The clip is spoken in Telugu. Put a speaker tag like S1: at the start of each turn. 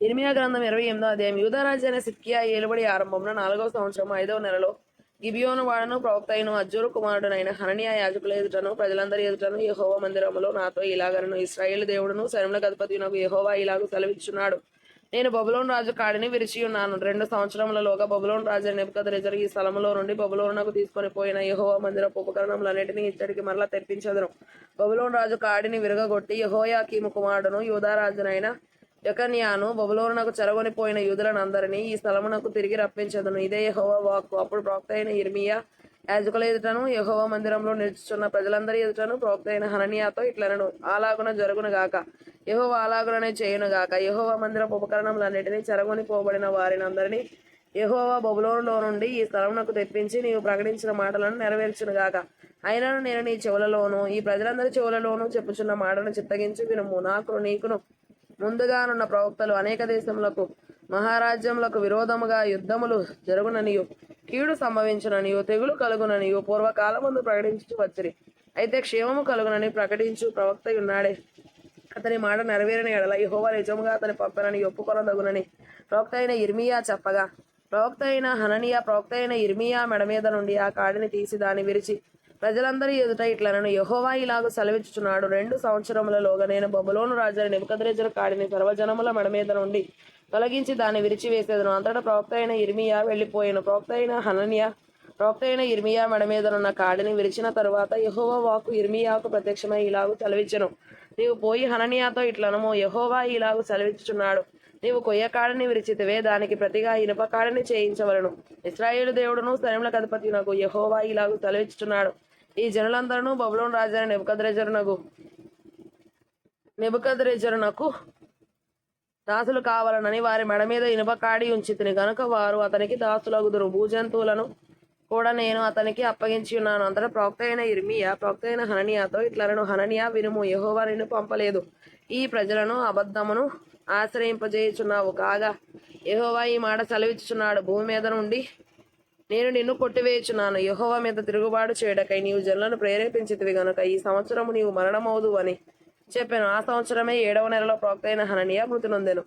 S1: ఇర్మియా గ్రంథం 28వ అధ్యాయం. యూదారాజైన సిద్కియా ఏలుబడి ఆరంభంలో 4వ సంవత్సరం 5వ నెలలో గిబియోను వాడను ప్రవక్త అయిన అజ్జూరు కుమారుడునైన హనన్యా యాజకుల ఎదుటను ప్రజలందరి ఎదుటను యెహోవా మందిరములో నాతో ఇలాగనను, ఇశ్రాయేలు దేవుడును సైన్యములకు అధిపతియునగు యెహోవా ఇలాగు సెలవిచ్చున్నాడు. నేను బబులోను రాజు కాడిని విరిచి ఉన్నాను. 2 సంవత్సరములలోగా బబులోను రాజు నెబుకద్నెజరు ఈ స్థలములో నుండి బబులోనునకు తీసుకొని పోయిన యెహోవా మందిరపు ఉపకరణములన్నిటినీ ఇచ్చడికి మరలా తెప్పించెదను. బబులోను రాజు కాడిని విరగగొట్టి యెహోయాకీము కుమారుడును యూదారాజునైన యెకన్యాను బబులోనునకు చెరగొనిపోయిన యూదులనందరినీ ఈ స్థలమునకు తిరిగి రప్పించెదను. ఇదే యెహోవా వాక్కు. అప్పుడు ప్రవక్త అయిన ఇర్మియా యాజకుల ఎదుటను యెహోవా మందిరంలో నిలుచుచున్న ప్రజలందరి ఎదుటను ప్రవక్త అయిన హనన్యాతో ఇట్లనను, అలాగున జరుగునుగాక, యెహోవా అలాగుననే చేయునుగాక. యెహోవా మందిరపు ఉపకరణములన్నిటినీ చెరగొని పోబడిన వారినందరినీ యెహోవా బబులోనులో నుండి ఈ స్థలమునకు తెప్పించి నీవు ప్రకటించిన మాటలను నెరవేర్చునుగాక. అయినను నేను నీ చెవులలోను ఈ ప్రజలందరి చెవులలోనూ చెప్పుచున్న మాటను చిత్తగించి వినుము. నీకును ముందుగానున్న ప్రవక్తలు అనేక దేశములకు మహారాజ్యములకు విరోధముగా యుద్ధములు జరుగుననియు కీడు సంభవించుననియు తెగులు కలుగుననియు పూర్వకాలమందు ప్రకటించు వచ్చిరి. అయితే క్షేమము కలుగునని ప్రకటించు ప్రవక్త ఉన్నాడే, అతని మాట నెరవేరిన ఎడల యెహోవా నిజముగా అతని పంపనని ఒప్పుకొనదగునని ప్రవక్త అయిన ఇర్మియా చెప్పగా, ప్రవక్త అయిన ఇర్మియా మెడ మీద నుండి ఆ కాడిని తీసి దాన్ని విరిచి ప్రజలందరి ఎదుట ఇట్లనను, యెహోవా ఇలాగు సెలవిచ్చుచున్నాడు. 2 సంవత్సరములలోగా నేను బబులోను రాజైన నెబుకద్నెజరు కాడిని సర్వజనముల మెడ మీద నుండి తొలగించి దాన్ని విరిచివేసేదను. అంతటా ప్రవక్త అయిన ఇర్మియా వెళ్ళిపోయాను. ప్రవక్త అయిన ఇర్మియా మెడ మీదనున్న కాడిని విరిచిన తరువాత యెహోవా వాక్కు ఇర్మియాకు ప్రత్యక్షమై ఇలాగు సెలవిచ్చెను, నీవు పోయి హనన్యాతో ఇట్లనము, యెహోవా ఇలాగు సెలవిచ్చుచున్నాడు, నీవు కొయ్య కాడిని విరిచితివే, దానికి ప్రతిగా ఇనుప కాడిని చేయించవలను. ఇశ్రాయేలు దేవుడును సైన్యములకు అధిపతియునగు యెహోవా ఇలాగు సెలవిచ్చుచున్నాడు, ఈ జనులందరూ బబులోను రాజైన నెబుకద్నెజరునకు దాసులు కావాలనని వారి మెడ మీద ఇనుప కాడి ఉంచితిని గనుక వారు అతనికి దాసులగుదురు. భూజంతువులను కూడా నేను అతనికి అప్పగించి ఉన్నాను. అంతటా ప్రవక్త అయిన ఇర్మియా ప్రవక్త అయిన హనన్యాతో ఇట్లనను, హనన్యా వినుము, యెహోవా నిన్ను పంపలేదు, ఈ ప్రజలను అబద్ధమును ఆశ్రయింపజేయుచున్నావు. కాగా యెహోవా ఈ మాట సెలవిచ్చుచున్నాడు, భూమి మీద నుండి నేను నిన్ను కొట్టివేయుచున్నాను. యెహోవా మీద తిరుగుబాటు చేయడకై నీవు జనులను ప్రేరేపించితివి గనుక ఈ సంవత్సరము నీవు మరణమవుదు అని చెప్పాను. ఆ సంవత్సరమే 7వ నెలలో ప్రవక్త అయిన హనన్యా మృతి నొందెను.